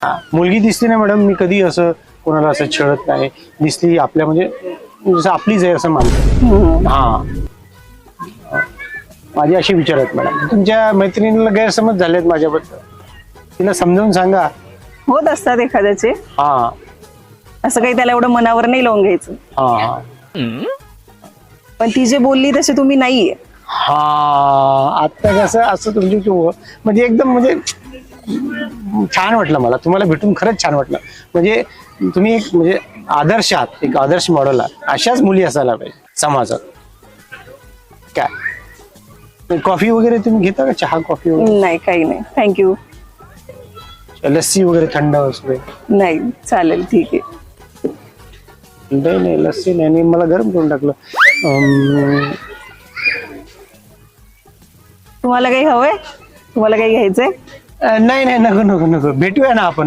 मुलगी दिसली ना मॅडम, मी कधी असं कोणाला असं छळत नाही. दिसली आपल्या म्हणजे जसं आपलीच आहे असं मानतो. हा, माझे असे विचार आहेत मॅडम. तुमच्या मैत्रिणीला गैरसमज झालेत माझ्याबद्दल, तिला समजावून सांगा. होत असतात एखाद्याचे, हा असं काही त्याला एवढं मनावर नाही लावून घ्यायचं. हा हा पण ती जे बोलली तसे तुम्ही नाहीये. हा, आता कसं असं तुमची म्हणजे एकदम म्हणजे छान वाटलं मला तुम्हाला भेटून, खरंच छान वाटलं. म्हणजे तुम्ही एक म्हणजे आदर्श आहात, एक आदर्श मॉडेल आहात. अशाच मुली असायला पाहिजे समाजात. काय कॉफी वगैरे तुम्ही घेता का? चहा कॉफी वगैरे? नाही, काही नाही, थँक्यू. लस्सी वगैरे थंड वगैरे? नाही, चालेल, ठीक आहे. नाही नाही, लस्सी नाही, आणि मला गरम करून टाकलं. तुम्हाला काही हवंय? तुम्हाला काही घ्यायचंय? नाही नाही, नको नको नको, भेटूया ना आपण.